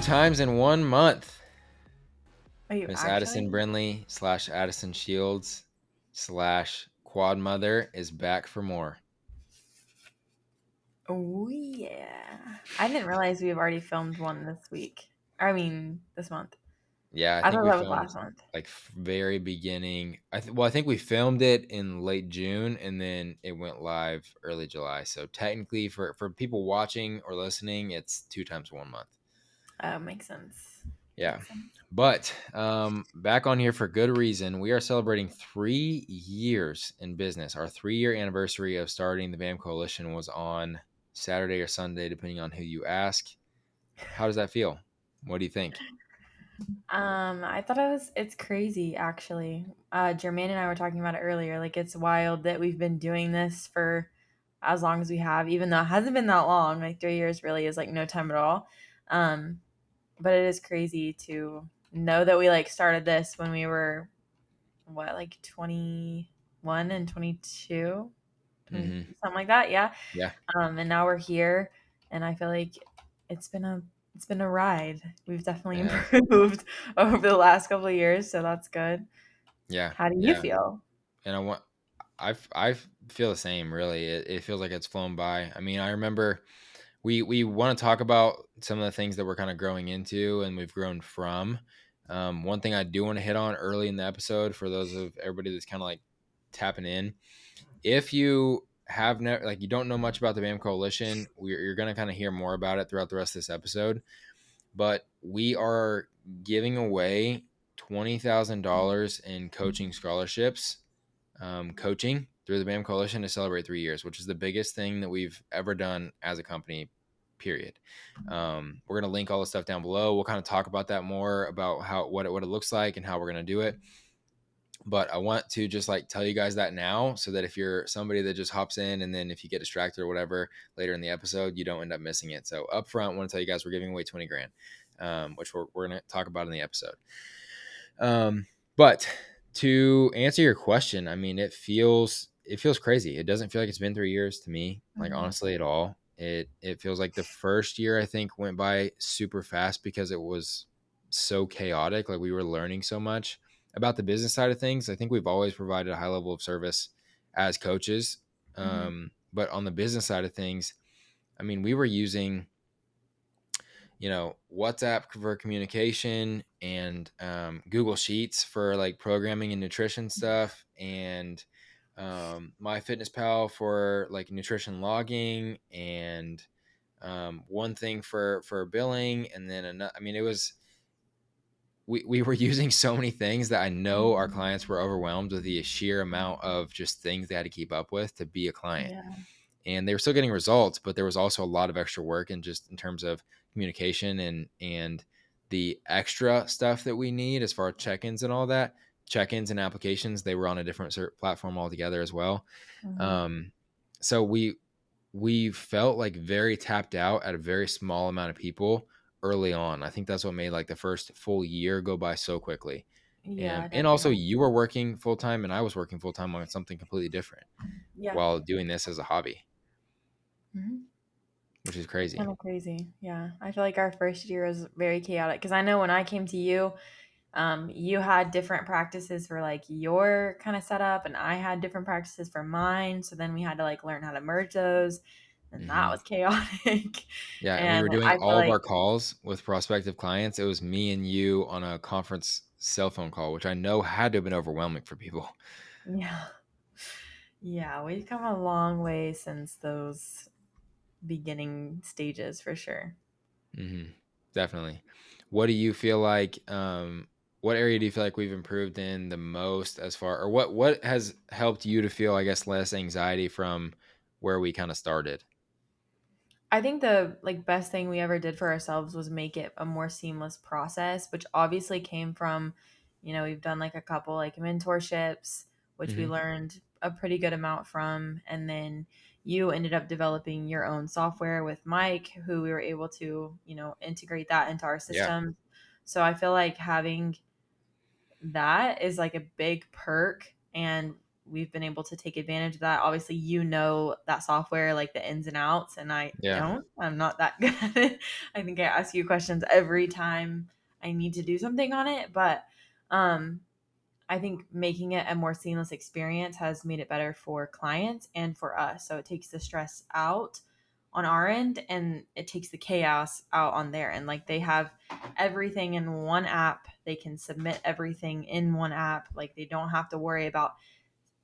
times in 1 month. Are you Miss Addison actually? Brindley / Addison Shields / Quad Mother is back for more. Oh yeah. I didn't realize we've already filmed one this week. This month. Yeah, I I think thought we that was filmed last month. like very beginning. I think we filmed it in late June and then it went live early July. So technically, for people watching or listening, it's 2 times 1 month. Makes sense. Yeah. Makes sense. But back on here for good reason. We are celebrating 3 years in business. Our 3-year anniversary of starting the BAMN Coalition was on Saturday or Sunday, depending on who you ask. How does that feel? What do you think? I thought it's crazy actually. Jermaine and I were talking about it earlier. Like it's wild that we've been doing this for as long as we have, even though it hasn't been that long. Like 3 years really is like no time at all. Um, but it is crazy to know that we like started this when we were like 21 and 22, Mm-hmm. something like that. Yeah. Yeah. And now we're here, and I feel like it's been a it's been a ride. We've definitely It has. improved over the last couple of years, so that's good. Yeah. How do you Yeah. feel? And I feel the same. Really, it feels like it's flown by. I mean, I remember we want to talk about some of the things that we're kind of growing into and we've grown from. One thing I do want to hit on early in the episode for those of everybody that's kind of like tapping in, if you have never like you don't know much about the BAM Coalition, you're going to kind of hear more about it throughout the rest of this episode. But we are giving away $20,000 in coaching scholarships, coaching through the BAM Coalition to celebrate 3 years, which is the biggest thing that we've ever done as a company. Period. We're gonna link all the stuff down below. We'll kind of talk about that more about what it looks like and how we're gonna do it. But I want to just like tell you guys that now so that if you're somebody that just hops in and then if you get distracted or whatever later in the episode, you don't end up missing it. So up front, I want to tell you guys we're giving away 20 grand, which we're going to talk about in the episode. But to answer your question, I mean, it feels crazy. It doesn't feel like it's been 3 years to me, like Mhm. honestly at all. It feels like the first year I think went by super fast because it was so chaotic. Like we were learning so much about the business side of things. I think we've always provided a high level of service as coaches. Mhm. But on the business side of things, I mean, we were using WhatsApp for communication and Google Sheets for like programming and nutrition stuff, and MyFitnessPal for like nutrition logging, and one thing for billing, and then another. I mean, it was we were using so many things that I know our Mhm. clients were overwhelmed with the sheer amount of just things they had to keep up with to be a client, Yeah. and they were still getting results, but there was also a lot of extra work and just in terms of communication and the extra stuff that we need as far as check-ins and all that. Check-ins and applications, they were on a different platform altogether as well. Mhm. So we felt like very tapped out at a very small amount of people early on. I think that's what made like the first full year go by so quickly. Yeah, And also definitely. you were working full time and I was working full time on something completely different Yeah. while doing this as a hobby, Mhm. which is It's crazy. kind of crazy. Yeah. I feel like our first year was very chaotic because I know when I came to you, you had different practices for like your kind of setup, and I had different practices for mine. So then we had to like learn how to merge those, and that Hmm. was chaotic. Yeah, and we And were doing I feel all of like, our calls with prospective clients. It was me and you on a conference cell phone call, which I know had to have been overwhelming for people. yeah, yeah, we've come a long way since those beginning stages for sure. Hmm. Definitely. What do you feel like? What area do you feel like we've improved in the most as far, or what has helped you to feel, I guess, less anxiety from where we kind of started? I think the like best thing we ever did for ourselves was make it a more seamless process, which obviously came from, we've done like a couple like mentorships, which we Hmm. learned a pretty good amount from, and then you ended up developing your own software with Mike, who we were able to, integrate that into our Yeah. system. So I feel like having that is like a big perk, and we've been able to take advantage of that. Obviously, you know that software, like the ins and outs, and I Yeah. don't. I'm not that good at it. I think I ask you questions every time I need to do something on it, but um I think making it a more seamless experience has made it better for clients and for us. So it takes the stress out on our end and it takes the chaos out on their end. Like they have everything in one app. They can submit everything in one app. Like they don't have to worry about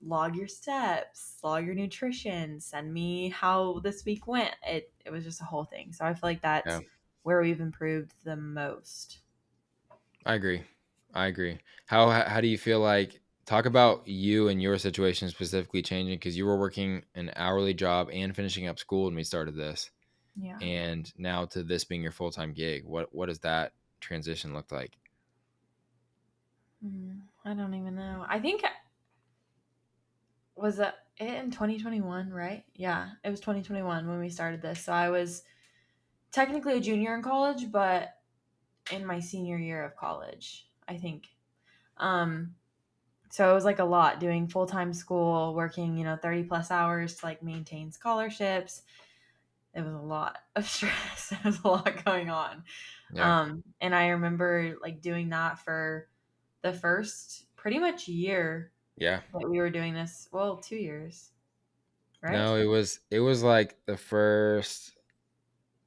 log your steps, log your nutrition, send me how this week went. It was just a whole thing. So I feel like Yeah. that's where we've improved the most. I agree. I agree. How do you feel like talk about you and your situation specifically changing because you were working an hourly job and finishing up school when we started this, Yeah. and now to this being your full time gig. What does that transition look like? I don't even know. I think was it in 2021, right? Yeah, it was 2021 when we started this. So I was technically a junior in college, but in my senior year of college, I think. Um, so it was like a lot doing full time school, working, 30 plus hours to like maintain scholarships. It was a lot of stress. There was a lot going on. Yeah. And I remember like doing that for the first pretty much year Yeah. that we were doing this. Well, 2 years, right? No, it was like the first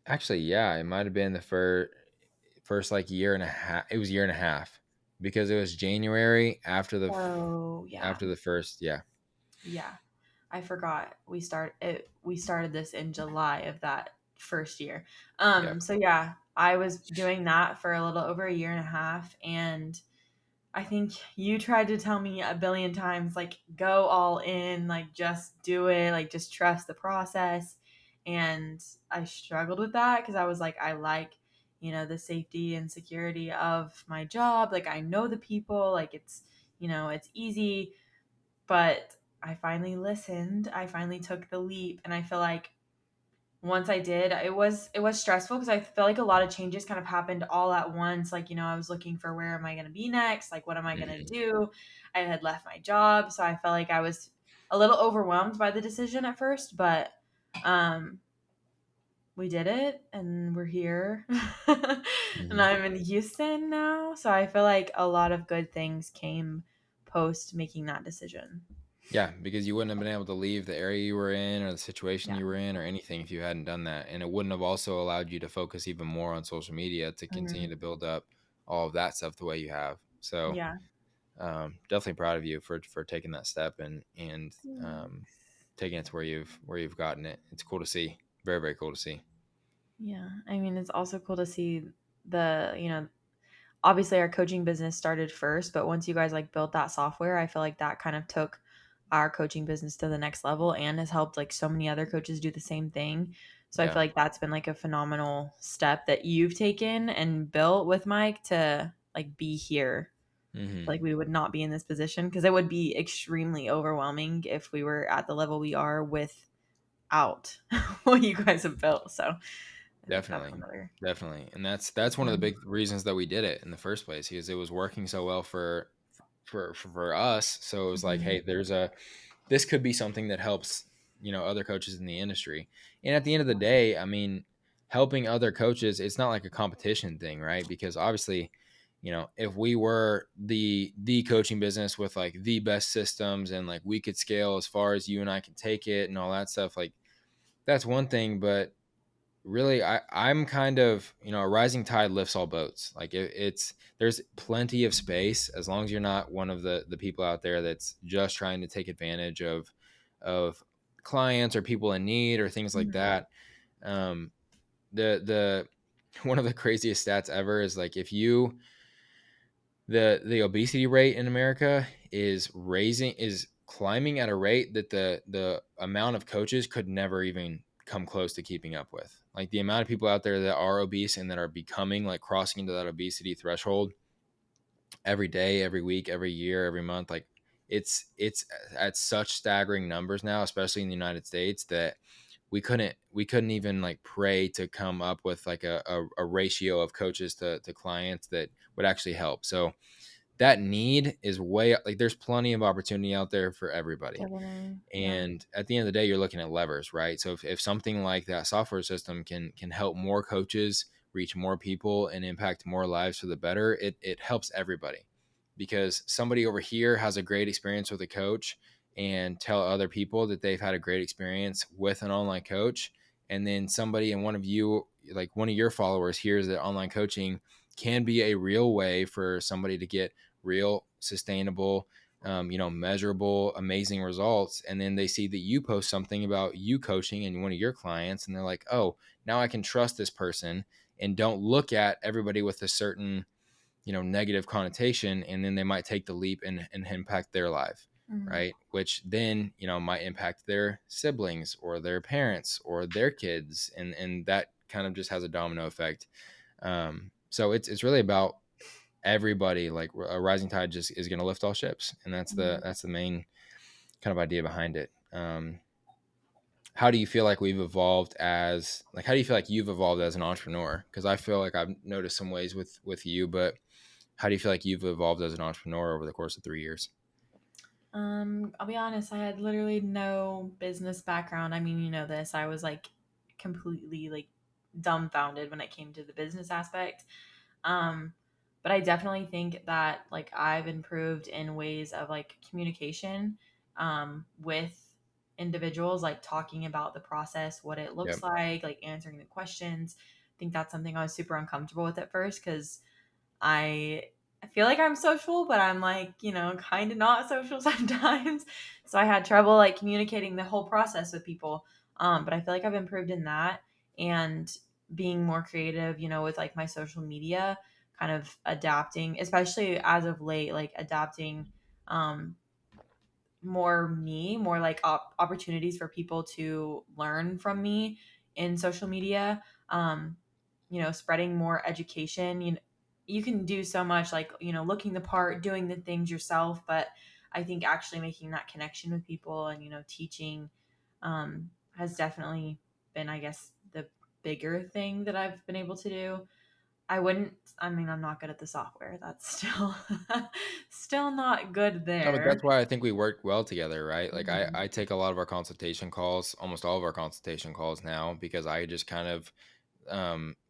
actually, yeah, it might have been the first like year and a half. It was year and a half because it was January Oh, yeah. after the first, yeah. Yeah. I forgot. We started this in July of that first year. Yep. So yeah, I was doing that for a little over a year and a half, and I think you tried to tell me a billion times, like, go all in, like, just do it, like, just trust the process. And I struggled with that because I was like, I like, the safety and security of my job. Like, I know the people, like, it's easy. But I finally listened. I finally took the leap. And I feel like once I did, it was stressful because I felt like a lot of changes kind of happened all at once. Like, I was looking for where am I going to be next? Like, what am I going to Mhm. do? I had left my job, so I felt like I was a little overwhelmed by the decision at first, but um we did it and we're here. And Mhm. I'm in Houston now, so I feel like a lot of good things came post making that decision. Yeah, because you wouldn't have been able to leave the area you were in or the situation Yeah. you were in or anything if you hadn't done that. And it wouldn't have also allowed you to focus even more on social media to continue Mhm. to build up all of that stuff the way you have. So Yeah. definitely proud of you for taking that step and Thanks. taking it to where you've gotten it. It's cool to see. Very, very cool to see. Yeah. I mean, it's also cool to see obviously our coaching business started first, but once you guys like built that software, I feel like that kind of took our coaching business to the next level and has helped like so many other coaches do the same thing. So I Yeah. feel like that's been like a phenomenal step that you've taken and built with Mike to like be here. Hmm. Like we would not be in this position because it would be extremely overwhelming if we were at the level we are without what you guys have built. So I think that's Definitely. another. Definitely. And that's one of the Mm-hmm. big reasons that we did it in the first place because it was working so well for us. So it was like, hey, this could be something that helps, other coaches in the industry. And at the end of the day, I mean, helping other coaches, it's not like a competition thing, right? Because obviously, if we were the coaching business with like the best systems and like we could scale as far as you and I can take it and all that stuff, like that's one thing, but really I'm kind of a rising tide lifts all boats. Like it's there's plenty of space as long as you're not one of the people out there that's just trying to take advantage of clients or people in need or things like Mm-hmm. that. The one of the craziest stats ever is like if you the obesity rate in America is climbing at a rate that the amount of coaches could never even come close to keeping up with. Like the amount of people out there that are obese and that are becoming like crossing into that obesity threshold every day, every week, every year, every month, like it's at such staggering numbers now, especially in the United States, that we couldn't even like pray to come up with like a ratio of coaches to clients that would actually help. So that need is way like there's plenty of opportunity out there for everybody. Definitely. Yeah. And at the end of the day, you're looking at levers, right? So if something like that software system can help more coaches reach more people and impact more lives for the better, it helps everybody. Because somebody over here has a great experience with a coach and tell other people that they've had a great experience with an online coach. And then somebody and one of you, like one of your followers, hears that online coaching can be a real way for somebody to get real, sustainable, measurable, amazing results. And then they see that you post something about you coaching and one of your clients, and they're like, oh, now I can trust this person and don't look at everybody with a certain, negative connotation. And then they might take the leap and impact their life. Mhm. Right. Which then, might impact their siblings or their parents or their kids. And that kind of just has a domino effect. So it's really about everybody. Like a rising tide just is going to lift all ships, and Mhm. that's the main kind of idea behind it. How do you feel like we've evolved as like how do you feel like you've evolved as an entrepreneur? Because I feel like I've noticed some ways with you, but how do you feel like you've evolved as an entrepreneur over the course of 3 years? I'll be honest, I had literally no business background. I mean, you know this. I was like completely like dumbfounded when it came to the business aspect. Um, but I definitely think that like I've improved in ways of like communication with individuals, like talking about the process, what it looks Yep. like answering the questions. I think that's something I was super uncomfortable with at first because I I feel like I'm social, but I'm like, kind of not social sometimes. So I had trouble like communicating the whole process with people. But I feel like I've improved in that and being more creative, with like my social media, kind of adapting, especially as of late, like adapting um, more like opportunities for people to learn from me in social media. Spreading more education. You can do so much, like, looking the part, doing the things yourself, but I think actually making that connection with people and, teaching has definitely been, I guess, the bigger thing that I've been able to do. I mean, I'm not good at the software. That's still still not good No, but there. that's why I think we work well together, right? Like I, Mhm. I take a lot of our consultation calls, almost all of our consultation calls now, because I just kind of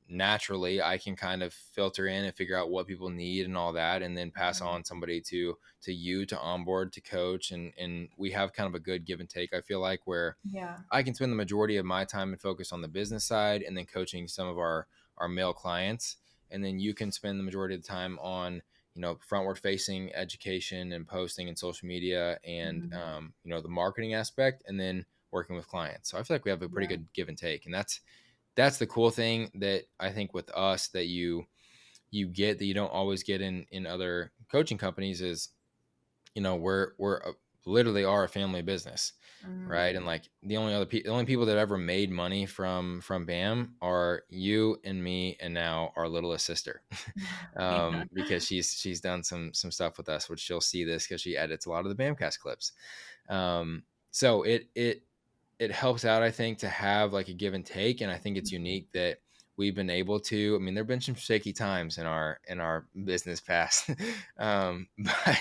naturally I can kind of filter in and figure out what people need and all that, and then pass Mhm. on somebody to you to onboard to coach, and we have kind of a good give and take. I feel like where Yeah. I can spend the majority of my time and focus on the business side, and then coaching some of our male clients, and then you can spend the majority of the time on frontward facing education and posting and social media and Mhm. the marketing aspect, and then working with clients. So I feel like we have a pretty Yeah. good give and take, and that's the cool thing that I think with us that you get that you don't always get in other coaching companies is we're literally are a family business, Mhm. right? And like the only people that ever made money from BAM are you and me, and now our littlest sister, Yeah. because she's done some stuff with us, which she'll see this because she edits a lot of the BAMcast clips. So it helps out, I think, to have like a give and take, and I think it's unique that we've been able to. I mean, there've been some shaky times in our business past, but I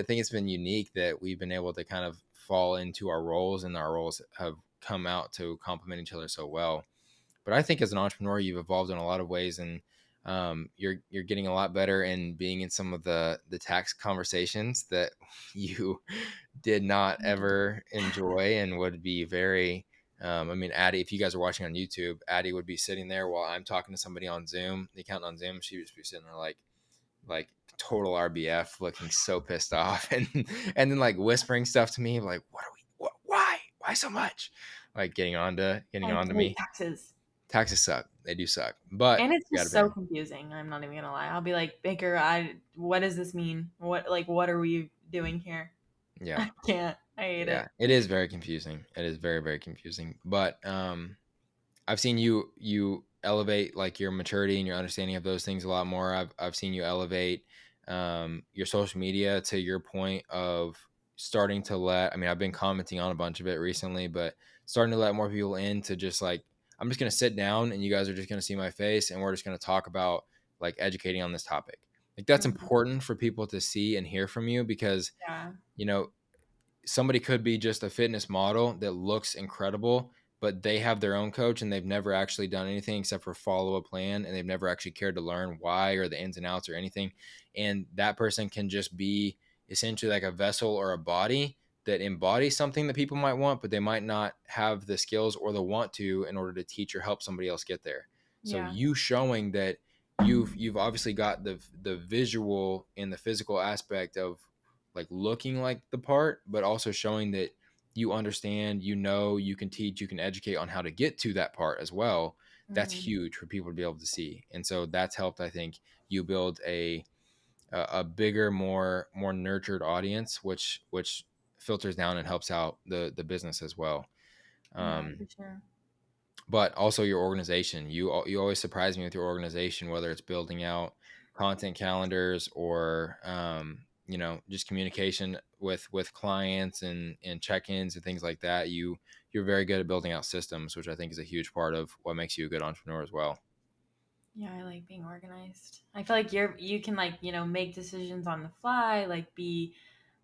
think it's been unique that we've been able to kind of fall into our roles, and our roles have come out to complement each other so well. But I think as an entrepreneur, you've evolved in a lot of ways, and you're getting a lot better in being in some of the tax conversations that you did not ever enjoy and would be very. I mean, Addie, if you guys are watching on YouTube, Addie would be sitting there while I'm talking to somebody on Zoom, the accountant on Zoom. She would be sitting there like total RBF, looking so pissed off, and then like whispering stuff to me, like, "What are we? Why so much?" Like getting I on to hate me. taxes. Taxes suck. They do suck, but And it's you got to just pay so them. confusing. I'm not even gonna lie. I'll be like, Baker, what does this mean? What are we doing here? Yeah, I can't. I hate yeah. it. It is very confusing. It is very very confusing. But I've seen you elevate like your maturity and your understanding of those things a lot more. I've seen you elevate your social media to your point of starting to let. I mean, I've been commenting on a bunch of it recently, but starting to let more people in to just like I'm just gonna sit down and you guys are just gonna see my face and we're just gonna talk about like educating on this topic. Like that's Mhm. important for people to see and hear from you because, Yeah. you know, somebody could be just a fitness model that looks incredible, but they have their own coach and they've never actually done anything except for follow a plan, and they've never actually cared to learn why or the ins and outs or anything. And that person can just be essentially like a vessel or a body that embodies something that people might want, but they might not have the skills or the want to in order to teach or help somebody else get there. So Yeah. you showing that you've obviously got the visual and the physical aspect of like looking like the part, but also showing that you understand, you can teach, you can educate on how to get to that part as well. That's Mhm. huge for people to be able to see. And so that's helped, I think, you build a bigger, more nurtured audience, which filters down and helps out the business as well. Yeah, Um, for sure. but also your organization. You always surprise me with your organization, whether it's building out content calendars or just communication with clients and check-ins and things like that. You're very good at building out systems, which I think is a huge part of what makes you a good entrepreneur as well. Yeah, I like being organized. I feel like you can like, make decisions on the fly, like be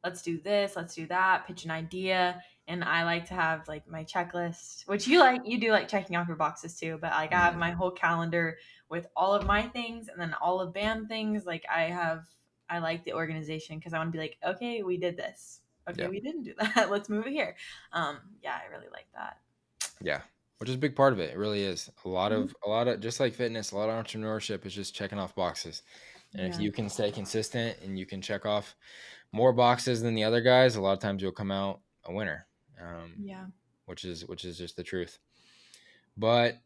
let's do this, let's do that, pitch an idea. And I like to have like my checklist, which you do like checking off your boxes too, but like I have Mhm. my whole calendar with all of my things and then all of BAM things. Like I like the organization because I want to be like, okay, we did this. Okay, Yeah. we didn't do that. Let's move it here. Yeah, I really like that. Yeah. Which is a big part of it. It really is. Mhm. A lot of just like fitness, a lot of entrepreneurship is just checking off boxes. And if Yeah. you can stay consistent and you can check off more boxes than the other guys, a lot of times you'll come out a winner, um, Yeah. which is just the truth. But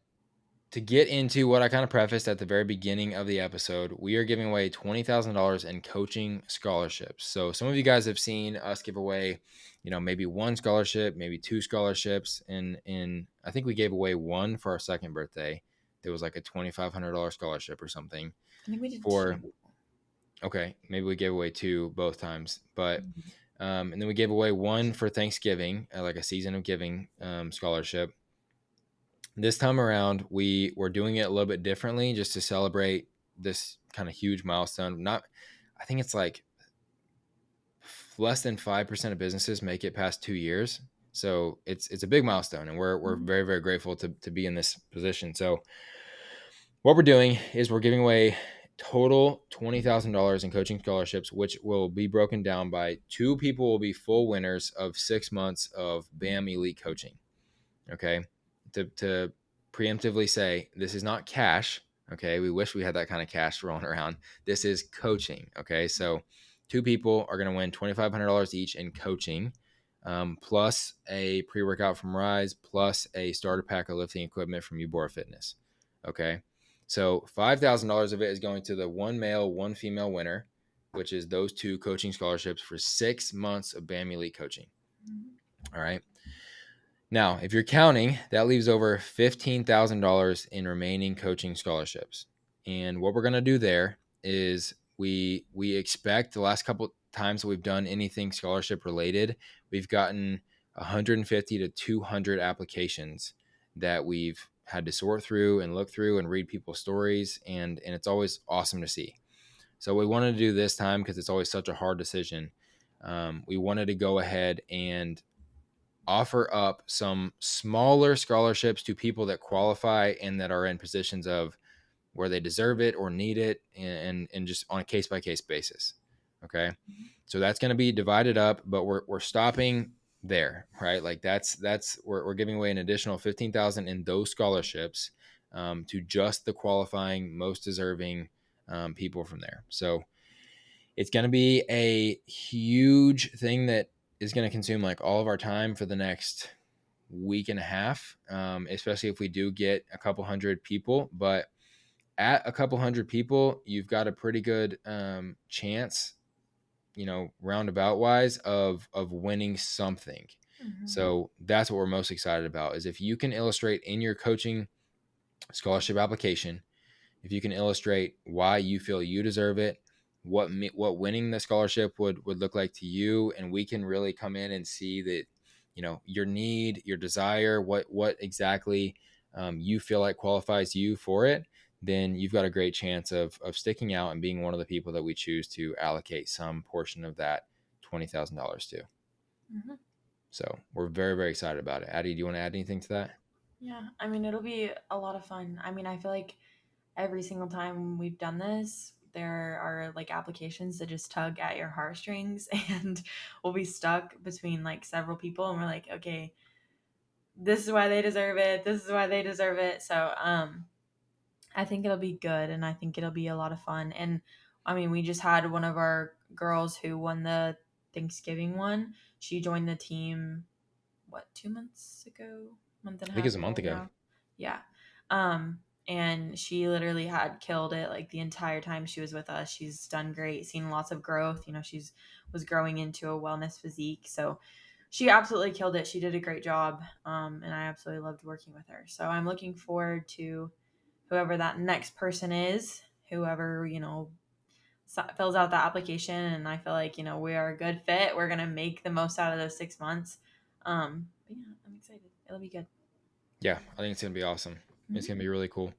to get into what I kind of prefaced at the very beginning of the episode, we are giving away $20,000 in coaching scholarships. So some of you guys have seen us give away, maybe one scholarship, maybe two scholarships, and I think we gave away one for our second birthday. There was like a $2,500 scholarship or something I think we did for. two. Okay, maybe we gave away two both times, but Mhm. and then we gave away one for Thanksgiving, like a season of giving scholarship. This time around, we were doing it a little bit differently, just to celebrate this kind of huge milestone. Not, I think it's like less than 5% of businesses make it past 2 years, so it's a big milestone, and we're Mhm. very very grateful to be in this position. So what we're doing is we're giving away total $20,000 in coaching scholarships, which will be broken down by two people will be full winners of 6 months of BAM Elite coaching. Okay. To preemptively say, this is not cash. Okay. We wish we had that kind of cash rolling around. This is coaching. Okay. So two people are going to win $2,500 each in coaching, plus a pre workout from Rise, plus a starter pack of lifting equipment from Ubora Fitness. Okay. So $5,000 of it is going to the one male, one female winner, which is those two coaching scholarships for 6 months of BAM Elite coaching. Mhm. All right. Now, if you're counting, that leaves over $15,000 in remaining coaching scholarships. And what we're going to do there is we expect the last couple times that we've done anything scholarship related, we've gotten 150 to 200 applications that we've had to sort through and look through and read people's stories, and it's always awesome to see. So we wanted to do this time because it's always such a hard decision. We wanted to go ahead and offer up some smaller scholarships to people that qualify and that are in positions of where they deserve it or need it, and just on a case by case basis. Okay. So that's going to be divided up, but we're stopping there, right? Like we're giving away an additional 15,000 in those scholarships, to just the qualifying, most deserving people from there. So it's going to be a huge thing that is going to consume like all of our time for the next week and a half, especially if we do get a couple hundred people. But at a couple hundred people, you've got a pretty good chance, roundabout wise, of winning something. Mhm. So that's what we're most excited about, is if you can illustrate in your coaching scholarship application, if you can illustrate why you feel you deserve it, what winning the scholarship would look like to you, and we can really come in and see that, your need, your desire, what exactly you feel like qualifies you for it, then you've got a great chance of sticking out and being one of the people that we choose to allocate some portion of that $20,000 to. Mhm. So we're very, very excited about it. Addie, do you want to add anything to that? Yeah, I mean, it'll be a lot of fun. I mean, I feel like every single time we've done this, there are like applications that just tug at your heartstrings, and we'll be stuck between like several people, and we're like, okay, this is why they deserve it. This is why they deserve it. So, I think it'll be good, and I think it'll be a lot of fun. And I mean, we just had one of our girls who won the Thanksgiving one. She joined the team, what, 2 months ago, month and I a think it was half a ago month ago. now. Yeah. And she literally had killed it like the entire time she was with us. She's done great, seen lots of growth. You know, she's was growing into a wellness physique. So she absolutely killed it. She did a great job. And I absolutely loved working with her. So I'm looking forward to whoever that next person is, whoever, fills out the application. And I feel like, we are a good fit. We're going to make the most out of those 6 months. But yeah, I'm excited. It'll be good. Yeah, I think it's gonna be awesome. It's gonna Mhm. be really cool.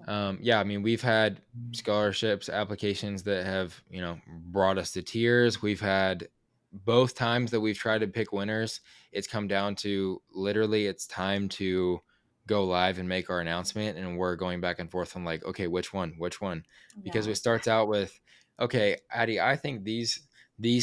Yeah, I mean, we've had scholarships applications that have brought us to tears. We've had both times that we've tried to pick winners. It's come down to literally, it's time to go live and make our announcement, and we're going back and forth on like, okay, which one? Because Yeah. it starts out with, okay, Addie, I think these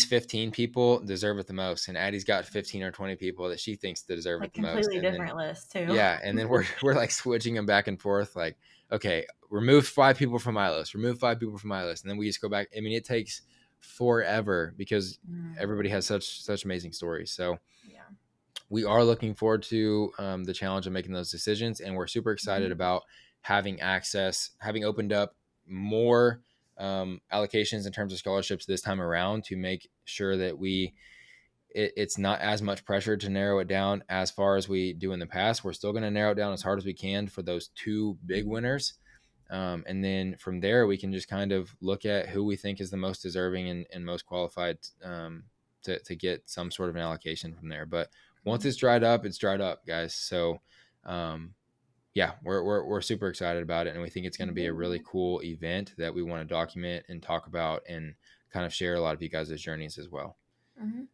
15 people deserve it the most, and Addie's got 15 or 20 people that she thinks deserve it Like the most, completely and then different list too. yeah, and then we're like switching them back and forth. Like, okay, remove 5 people from my list, remove 5 people from my list, and then we just go back. I mean, it takes forever because Mm, everybody has such amazing stories. So yeah. we are looking forward to the challenge of making those decisions, and we're super excited Mhm. about having access, having opened up more allocations in terms of scholarships this time around to make sure that it's not as much pressure to narrow it down as far as we do in the past. We're still going to narrow it down as hard as we can for those two big winners. And then from there, we can just kind of look at who we think is the most deserving and most qualified to get some sort of an allocation from there. But once Mhm. it's dried up, guys. So, yeah, we're super excited about it. And we think it's going to be a really cool event that we want to document and talk about and kind of share a lot of you guys' journeys as well. Mhm.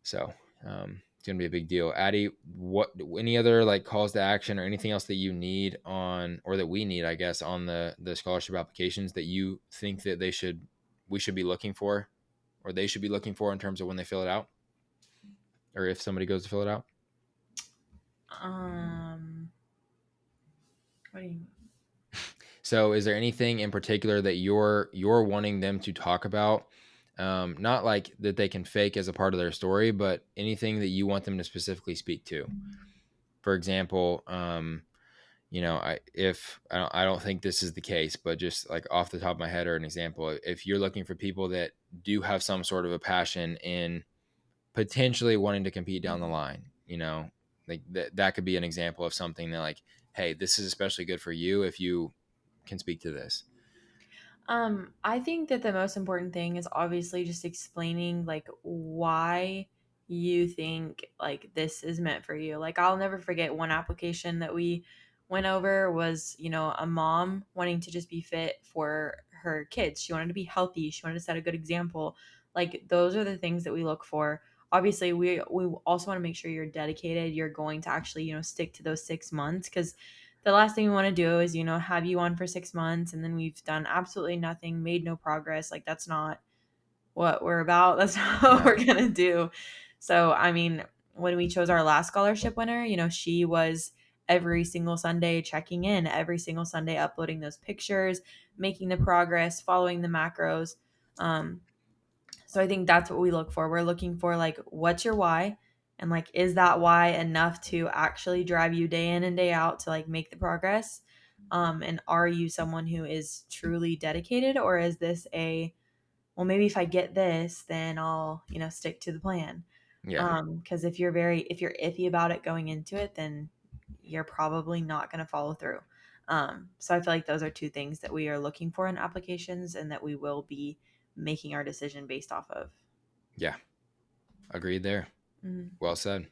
So it's gonna be a big deal. Addie, what any other like calls to action or anything else that you need on or that we need, I guess, on the scholarship applications that you think that we should be looking for or they should be looking for in terms of when they fill it out or if somebody goes to fill it out? Um, what do you mean? So is there anything in particular that you're wanting them to talk about? Not like that they can fake as a part of their story, but anything that you want them to specifically speak to. For example, I don't think this is the case, but just like off the top of my head or an example, if you're looking for people that do have some sort of a passion in potentially wanting to compete down the line, like that could be an example of something that like, hey, this is especially good for you if you can speak to this. I think that the most important thing is obviously just explaining like why you think like this is meant for you. Like I'll never forget one application that we went over was, a mom wanting to just be fit for her kids. She wanted to be healthy. She wanted to set a good example. Like those are the things that we look for. Obviously, we also want to make sure you're dedicated. You're going to actually, stick to those 6 months because the last thing we want to do is have you on for 6 months and then we've done absolutely nothing, made no progress. Like that's not what we're about. That's not what No. we're gonna do. So I mean, when we chose our last scholarship winner, she was every single Sunday checking in, every single Sunday uploading those pictures, making the progress, following the macros. um so I think that's what we look for. We're looking for like what's your why, and like is that why enough to actually drive you day in and day out to like make the progress? And are you someone who is truly dedicated, or is this a, well, maybe if I get this then I'll, stick to the plan? Yeah. Because if you're iffy about it going into it, then you're probably not going to follow through. So I feel like those are two things that we are looking for in applications and that we will be making our decision based off of. Yeah. Agreed there. Mhm. Well said.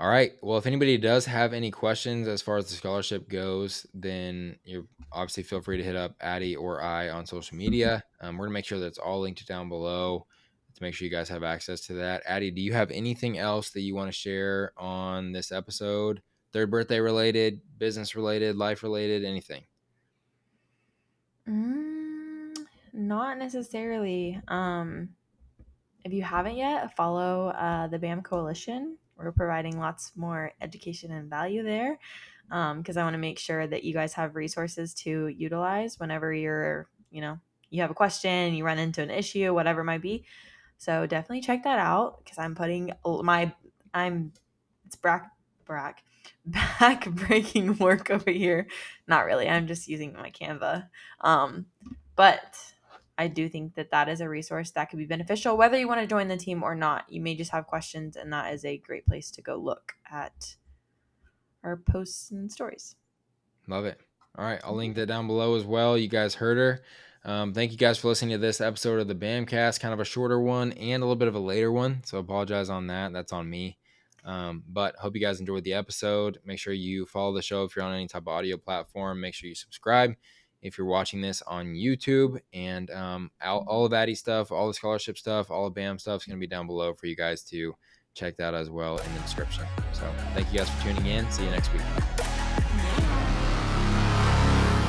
All right. Well, if anybody does have any questions as far as the scholarship goes, then you obviously feel free to hit up Addie or I on social media. We're gonna make sure that it's all linked down below to make sure you guys have access to that. Addie, do you have anything else that you want to share on this episode? Third birthday related, business related, life related, anything? Mm, not necessarily. If you haven't yet, follow the BAMN Coalition. We're providing lots more education and value there because I want to make sure that you guys have resources to utilize whenever you have a question, you run into an issue, whatever it might be. So definitely check that out because I'm it's brack back breaking work over here. Not really. I'm just using my Canva. But I do think that that is a resource that could be beneficial, whether you want to join the team or not. You may just have questions, and that is a great place to go look at our posts and stories. Love it. All right. I'll link that down below as well. You guys heard her. Thank you guys for listening to this episode of the BAMcast, kind of a shorter one and a little bit of a later one. So apologize on that. That's on me. But hope you guys enjoyed the episode. Make sure you follow the show if you're on any type of audio platform. Make sure you subscribe if you're watching this on YouTube. And all of Addie stuff, all the scholarship stuff, all of BAM stuff is going to be down below for you guys to check that as well in the description. So thank you guys for tuning in. See you next week.